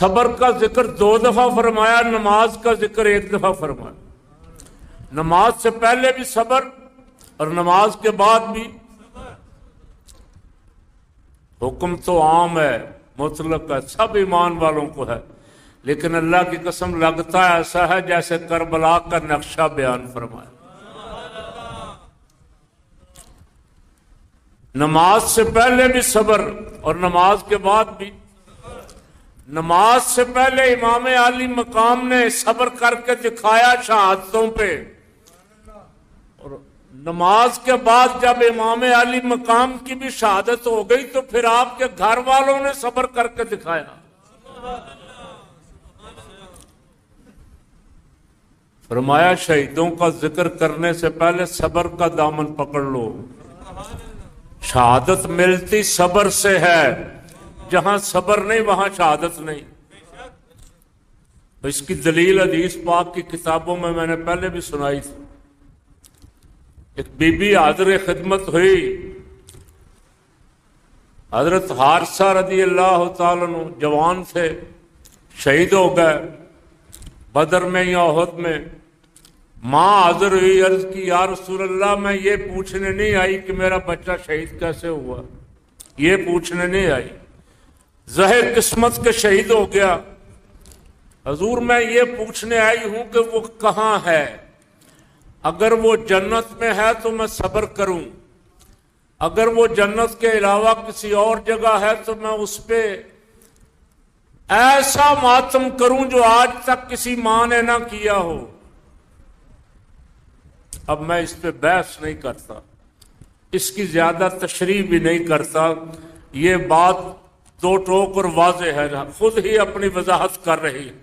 صبر کا ذکر 2 دفعہ فرمایا، نماز کا ذکر 1 دفعہ فرمایا۔ نماز سے پہلے بھی صبر اور نماز کے بعد بھی۔ حکم تو عام ہے، مطلق ہے، سب ایمان والوں کو ہے، لیکن اللہ کی قسم لگتا ہے ایسا ہے جیسے کربلا کا نقشہ بیان فرمایا۔ نماز سے پہلے بھی صبر اور نماز کے بعد بھی۔ نماز سے پہلے امام عالی مقام نے صبر کر کے دکھایا شہادتوں پہ، اور نماز کے بعد جب امام عالی مقام کی بھی شہادت ہو گئی تو پھر آپ کے گھر والوں نے صبر کر کے دکھایا۔ فرمایا شہیدوں کا ذکر کرنے سے پہلے صبر کا دامن پکڑ لو۔ شہادت ملتی صبر سے ہے، جہاں صبر نہیں وہاں شہادت نہیں۔ اس کی دلیل حدیث پاک کی کتابوں میں نے پہلے بھی سنائی تھی۔ ایک بی بی حاضر خدمت ہوئی، حضرت حارثہ رضی اللہ تعالیٰ عنہ جوان تھے، شہید ہو گئے بدر میں یا احد میں۔ ماں حاضر ہوئی، عرض کی یا رسول اللہ میں یہ پوچھنے نہیں آئی کہ میرا بچہ شہید کیسے ہوا، یہ پوچھنے نہیں آئی، ظاہر قسمت کے شہید ہو گیا۔ حضور میں یہ پوچھنے آئی ہوں کہ وہ کہاں ہے، اگر وہ جنت میں ہے تو میں صبر کروں، اگر وہ جنت کے علاوہ کسی اور جگہ ہے تو میں اس پہ ایسا ماتم کروں جو آج تک کسی ماں نے نہ کیا ہو۔ اب میں اس پہ بحث نہیں کرتا، اس کی زیادہ تشریح بھی نہیں کرتا، یہ بات 2 ٹوک اور واضح ہے، خود ہی اپنی وضاحت کر رہی ہے۔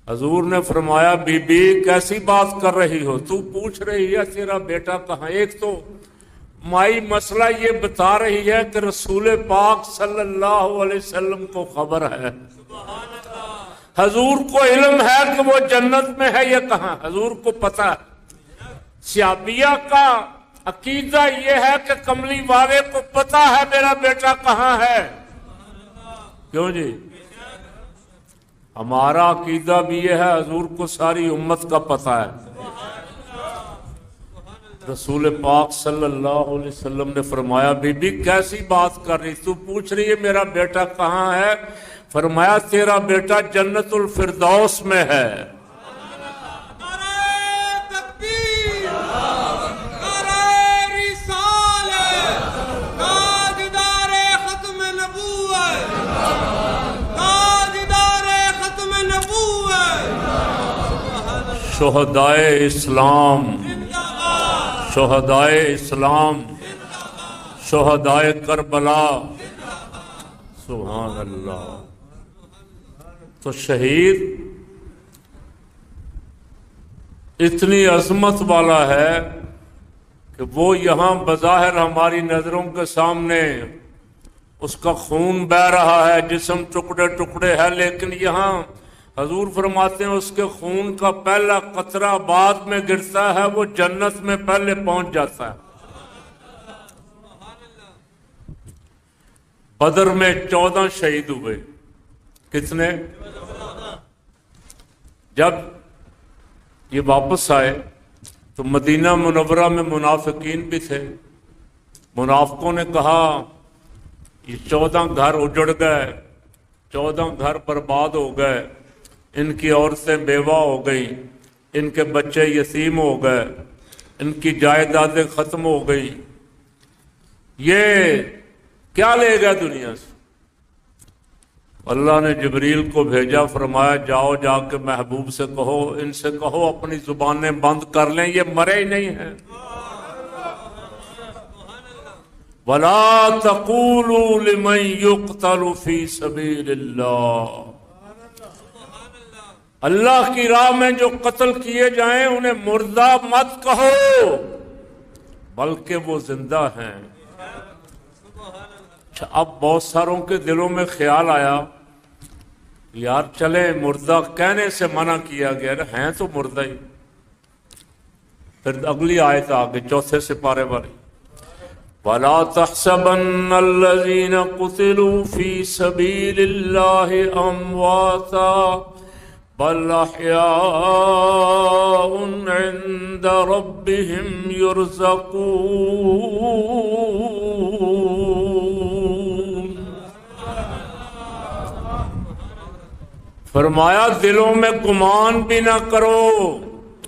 حضور نے فرمایا بی بی کیسی بات کر رہی ہو، تو پوچھ رہی ہے تیرا بیٹا کہاں؟ ایک تو مائی مسئلہ یہ بتا رہی ہے کہ رسول پاک صلی اللہ علیہ وسلم کو خبر ہے، حضور کو علم ہے کہ وہ جنت میں ہے یا کہاں، حضور کو پتا ہے۔ صحابیہ کا عقیدہ یہ ہے کہ کملی والے کو پتا ہے میرا بیٹا کہاں ہے، کیوں جی؟ ہمارا عقیدہ بھی یہ ہے حضور کو ساری امت کا پتا ہے۔ رسول پاک صلی اللہ علیہ وسلم نے فرمایا بی بی کیسی بات کر رہی، تو پوچھ رہی ہے میرا بیٹا کہاں ہے؟ فرمایا تیرا بیٹا جنت الفردوس میں ہے۔ شہدائے اسلام، شہدائے اسلام، شہدائے کربلا، سبحان اللہ۔ تو شہید اتنی عظمت والا ہے کہ وہ یہاں بظاہر ہماری نظروں کے سامنے اس کا خون بہہ رہا ہے، جسم ٹکڑے ٹکڑے ہے، لیکن یہاں حضور فرماتے ہیں اس کے خون کا پہلا قطرہ بعد میں گرتا ہے، وہ جنت میں پہلے پہنچ جاتا ہے۔ بدر میں 14 شہید ہوئے، کتنے؟ جب یہ واپس آئے تو مدینہ منورہ میں منافقین بھی تھے، منافقوں نے کہا یہ 14 گھر اجڑ گئے، 14 گھر برباد ہو گئے، ان کی عورتیں بیوہ ہو گئی، ان کے بچے یتیم ہو گئے، ان کی جائیدادیں ختم ہو گئی، یہ کیا لے گا دنیا سے؟ اللہ نے جبریل کو بھیجا، فرمایا جاؤ جا کے محبوب سے کہو، ان سے کہو اپنی زبانیں بند کر لیں، یہ مرے ہی نہیں ہیں۔ وَلَا تَقُولُوا لِمَنْ يُقْتَلُ فِي سَبِيلِ اللَّهِ، اللہ کی راہ میں جو قتل کیے جائیں انہیں مردہ مت کہو، بلکہ وہ زندہ ہیں۔ اب بہت ساروں کے دلوں میں خیال آیا یار چلے مردہ کہنے سے منع کیا گیا، ہیں تو مردہ ہی۔ پھر اگلی آیت آگے 4 سپارے والی، ولا تحسبن الذين قتلوا في سبيل الله امواتا بل احياء عند ربهم يرزقون. فرمایا دلوں میں گمان بھی نہ کرو،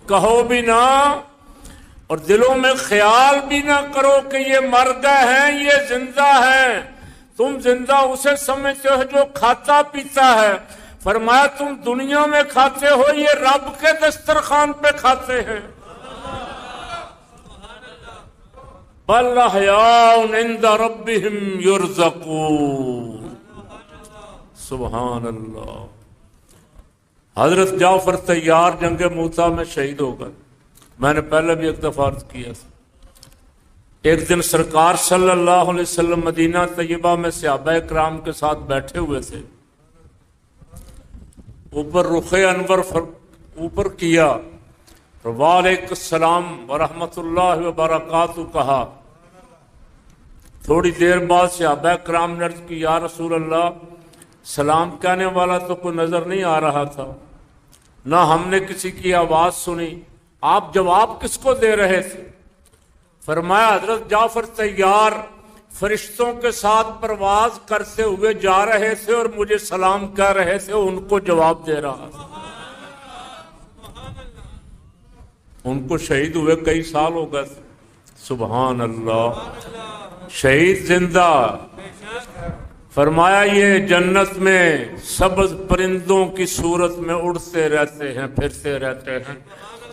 کہو بھی نہ، اور دلوں میں خیال بھی نہ کرو کہ یہ مر گئے ہیں، یہ زندہ ہیں. تم زندہ اسے سمجھتے ہو جو کھاتا پیتا ہے. فرمایا تم دنیا میں کھاتے ہو، یہ رب کے دسترخوان پہ کھاتے ہیں. بل احیاء عند ربهم یرزقون. سبحان اللہ. حضرت جعفر طیار جنگ موتا میں شہید ہو گئے. میں نے پہلے بھی ایک دفعہ عرض کیا تھا. ایک دن سرکار صلی اللہ علیہ وسلم مدینہ طیبہ میں صحابہ کرام کے ساتھ بیٹھے ہوئے تھے. اوپر رخ انور اوپر کیا، وعلیکم السلام ورحمۃ اللہ وبرکاتہ کہا. تھوڑی دیر بعد صحابہ کرام نے عرض کی یا رسول اللہ، سلام کہنے والا تو کوئی نظر نہیں آ رہا تھا، نہ ہم نے کسی کی آواز سنی، آپ جواب کس کو دے رہے تھے؟ فرمایا حضرت جعفر طیار فرشتوں کے ساتھ پرواز کرتے ہوئے جا رہے تھے اور مجھے سلام کہہ رہے تھے، ان کو جواب دے رہا تھا. ان کو شہید ہوئے کئی سال ہو گئے تھے. سبحان اللہ. شہید زندہ. فرمایا یہ جنت میں سبز پرندوں کی صورت میں اڑتے رہتے ہیں، پھرتے رہتے ہیں،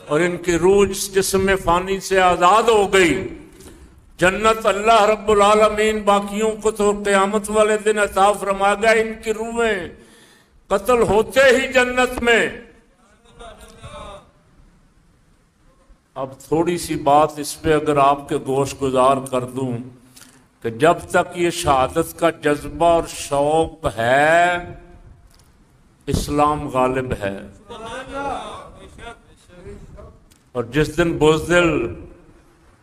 اور ان کی روح جسم فانی سے آزاد ہو گئی. جنت اللہ رب العالمین باقیوں کو تو قیامت والے دن عطا فرمائے گا، ان کی روحیں قتل ہوتے ہی جنت میں. اب تھوڑی سی بات اس پہ اگر آپ کے گوش گزار کر دوں کہ جب تک یہ شہادت کا جذبہ اور شوق ہے، اسلام غالب ہے. اور جس دن بزدل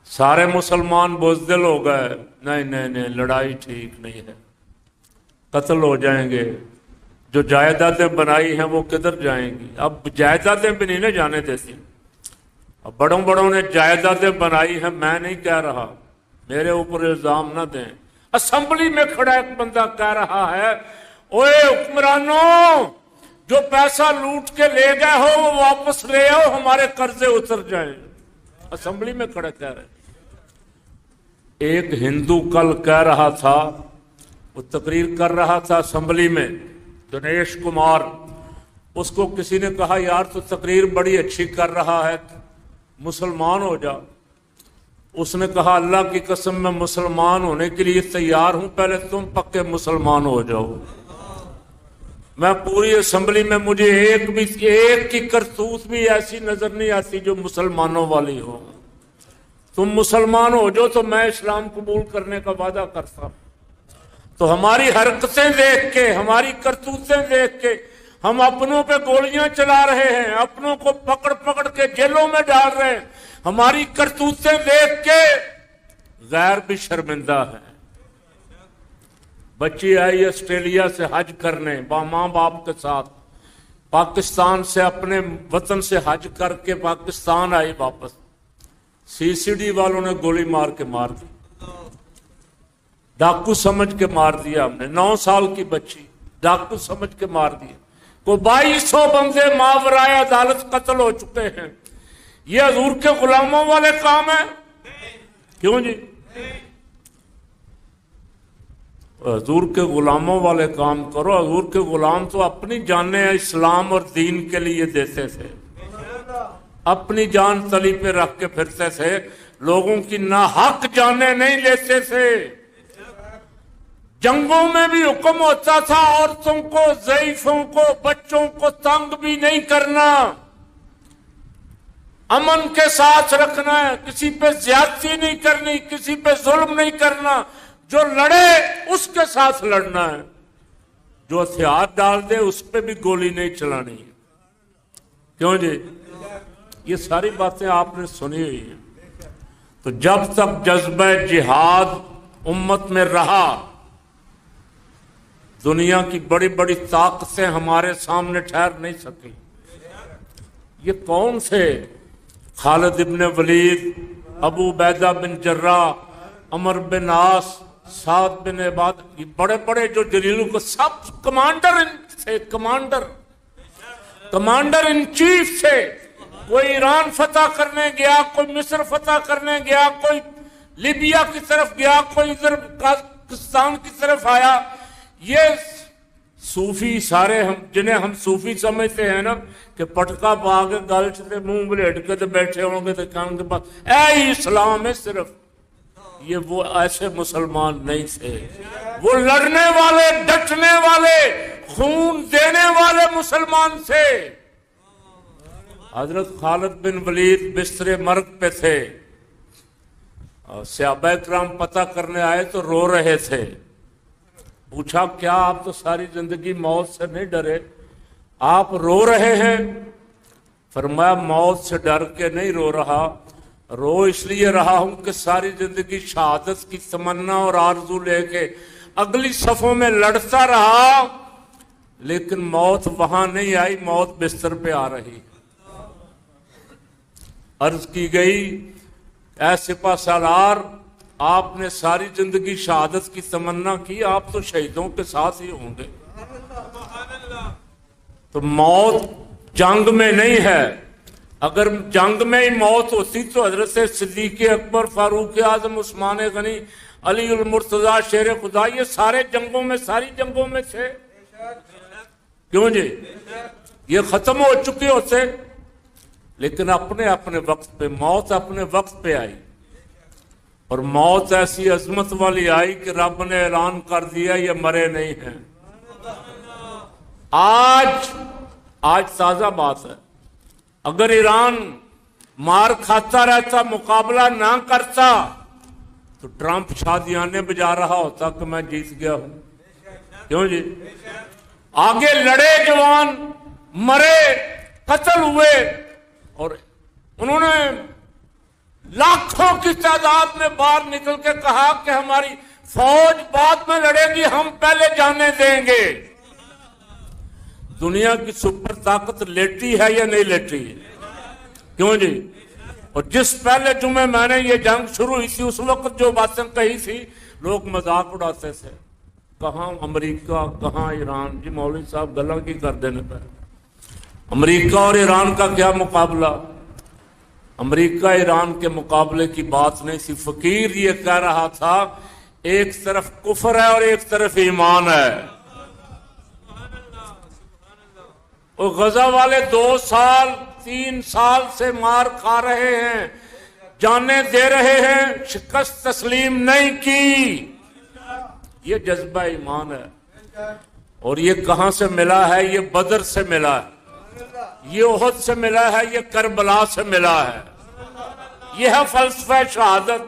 سارے مسلمان بزدل ہو گئے، نہیں نہیں نہیں لڑائی ٹھیک نہیں ہے، قتل ہو جائیں گے، جو جائیدادیں بنائی ہیں وہ کدھر جائیں گی؟ اب جائیدادیں بھی نہیں نہ جانے دیتی. اب بڑوں بڑوں نے جائیدادیں بنائی ہیں، میں نہیں کہہ رہا، میرے اوپر الزام نہ دیں. اسمبلی میں کھڑا ایک بندہ کہہ رہا ہے اوے حکمرانوں، جو پیسہ لوٹ کے لے گئے ہو وہ واپس لے آؤ، ہمارے قرضے اتر جائیں. اسمبلی میں کھڑے کہہ رہے. ایک ہندو کل کہہ رہا تھا، وہ تقریر کر رہا تھا اسمبلی میں، دنیش کمار. اس کو کسی نے کہا یار تو تقریر بڑی اچھی کر رہا ہے، مسلمان ہو جا. اس نے کہا اللہ کی قسم میں مسلمان ہونے کے لیے تیار ہوں، پہلے تم پکے مسلمان ہو جاؤ. میں پوری اسمبلی میں مجھے ایک کی کرتوت بھی ایسی نظر نہیں آتی جو مسلمانوں والی ہو. تم مسلمان ہو جو تو میں اسلام قبول کرنے کا وعدہ کرتا. تو ہماری حرکتیں دیکھ کے، ہماری کرتوتیں دیکھ کے ہم اپنوں پہ گولیاں چلا رہے ہیں، اپنوں کو پکڑ پکڑ کے جیلوں میں ڈال رہے ہیں. ہماری کرتوتیں دیکھ کے غیر بھی شرمندہ ہیں. بچی آئی آسٹریلیا سے حج کرنے ماں باپ کے ساتھ، پاکستان سے اپنے وطن سے حج کر کے پاکستان آئی واپس. CCD والوں نے گولی مار کے مار دی، ڈاکو سمجھ کے مار دیا. ہم نے 9 سال کی بچی ڈاکو سمجھ کے مار دیا. کو 2200 بندے ماورائے عدالت قتل ہو چکے ہیں. یہ حضور کے غلاموں والے کام ہیں؟ کیوں جی؟ حضور کے غلاموں والے کام کرو. حضور کے غلام تو اپنی جانیں اسلام اور دین کے لیے دیتے تھے، اپنی جان تلی پہ رکھ کے پھرتے تھے، لوگوں کی ناحق جانیں نہیں لیتے تھے. جنگوں میں بھی حکم ہوتا تھا عورتوں کو، ضعیفوں کو، بچوں کو تنگ بھی نہیں کرنا، امن کے ساتھ رکھنا ہے، کسی پہ زیادتی نہیں کرنی، کسی پہ ظلم نہیں کرنا. جو لڑے اس کے ساتھ لڑنا ہے، جو ہتھیار ڈال دے اس پہ بھی گولی نہیں چلانی. کیوں جی؟ یہ ساری باتیں آپ نے سنی ہوئی ہیں. تو جب تک جذبہ جہاد امت میں رہا، دنیا کی بڑی بڑی طاقتیں ہمارے سامنے ٹھہر نہیں سکی۔ یہ کون تھے؟ خالد ابن ولید، ابو عبیدہ بن جراح، عمر بن عاص، سعد بن عبادہ، یہ بڑے بڑے جو جلیلوں کو سب کمانڈر تھے، کمانڈر ان چیف تھے۔ کوئی ایران فتح کرنے گیا، کوئی مصر فتح کرنے گیا، کوئی لیبیا کی طرف گیا، کوئی ادھر پاکستان کی طرف آیا۔ یہ صوفی سارے جنہیں ہم صوفی سمجھتے ہیں نا کہ پٹکا پا کے گل سے منہ بلیٹ کے بیٹھے ہوں گے تو کان کے پاس اے اسلام ہے صرف، یہ وہ ایسے مسلمان نہیں تھے، وہ لڑنے والے، ڈٹنے والے، خون دینے والے مسلمان تھے۔ حضرت خالد بن ولید بستر مرگ پہ تھے، صحابہ کرام پتہ کرنے آئے تو رو رہے تھے۔ پوچھا کیا آپ تو ساری زندگی موت سے نہیں ڈرے، آپ رو رہے ہیں؟ فرمایا موت سے ڈر کے نہیں رو رہا، رو اس لیے رہا ہوں کہ ساری زندگی شہادت کی تمنا اور آرزو لے کے اگلی صفوں میں لڑتا رہا، لیکن موت وہاں نہیں آئی، موت بستر پہ آ رہی۔ عرض کی گئی اے سپہ سالار، آپ نے ساری زندگی شہادت کی تمنا کی، آپ تو شہیدوں کے ساتھ ہی ہوں گے۔ تو موت جنگ میں نہیں ہے، اگر جنگ میں ہی موت ہوتی تو حضرت صدیق اکبر، فاروق اعظم، عثمان غنی، علی المرتضیٰ شیر خدا، یہ سارے جنگوں میں، ساری جنگوں میں تھے، کیوں جی؟ یہ ختم ہو چکے ہوتے، لیکن اپنے اپنے وقت پہ، موت اپنے وقت پہ آئی، اور موت ایسی عظمت والی آئی کہ رب نے اعلان کر دیا یہ مرے نہیں ہیں۔ آج تازہ بات ہے، اگر ایران مار کھاتا رہتا، مقابلہ نہ کرتا، تو ٹرمپ شادیانے بجا رہا ہوتا کہ میں جیت گیا ہوں، کیوں جی؟ آگے لڑے جوان، مرے، قتل ہوئے، اور انہوں نے لاکھوں کی تعداد میں باہر نکل کے کہا کہ ہماری فوج بعد میں لڑے گی، ہم پہلے جانے دیں گے۔ دنیا کی سپر طاقت لیٹی ہے یا نہیں لیٹی ہے؟ کیوں جی؟ اور جس پہلے جمعے میں نے یہ جنگ شروع ہوئی تھی، اس وقت جو باتیں کہی تھی لوگ مذاق اڑاتے تھے، کہاں امریکہ، کہاں ایران، جی مولوی صاحب گلا کی کر دینے پر امریکہ اور ایران کا کیا مقابلہ؟ امریکہ ایران کے مقابلے کی بات نہیں تھی، فقیر یہ کہہ رہا تھا ایک طرف کفر ہے اور ایک طرف ایمان ہے۔ اور غزہ والے 2 سال 3 سال سے مار کھا رہے ہیں، جانیں دے رہے ہیں، شکست تسلیم نہیں کی، یہ جذبہ ایمان ہے۔ اور یہ کہاں سے ملا ہے؟ یہ بدر سے ملا ہے، یہ احد سے ملا ہے، یہ کربلا سے ملا ہے۔ یہ ہے فلسفہ شہادت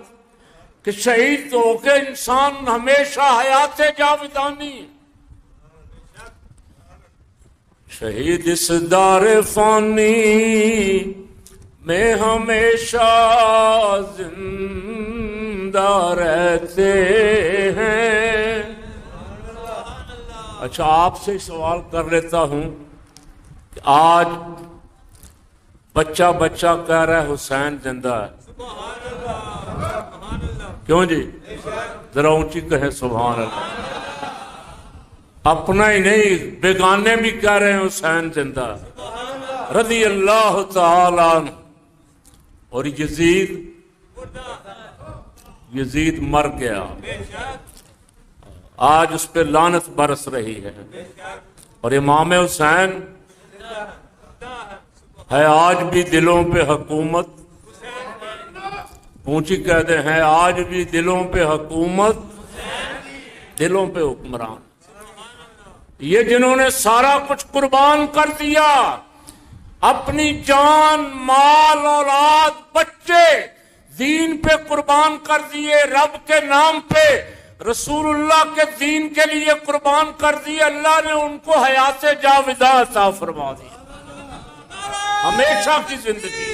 کہ شہید ہو کے انسان ہمیشہ حیات جاودانی، شہید اس دار فانی میں ہمیشہ زندہ رہتے ہیں۔ اچھا آپ سے سوال کر لیتا ہوں کہ آج بچہ کہہ رہا ہے حسین زندہ ہے، کیوں جی؟ ذرا اونچی کہیں سبحان اللہ۔ اپنا ہی نہیں، بیگانے بھی کہہ رہے ہیں حسین زندہ ہے، رضی اللہ تعالی عنہ۔ اور یزید مر گیا، آج اس پہ لعنت برس رہی ہے، اور امام حسین ہے آج بھی دلوں پہ حکومت، اونچی کہہ دیں، ہے آج بھی دلوں پہ حکومت، دلوں پہ حکمران۔ یہ جنہوں نے سارا کچھ قربان کر دیا، اپنی جان، مال، اولاد، بچے دین پہ قربان کر دیے، رب کے نام پہ، رسول اللہ کے دین کے لیے قربان کر دیے، اللہ نے ان کو حیات جاودہ عطا فرما دی، ہمیشہ کی زندگی۔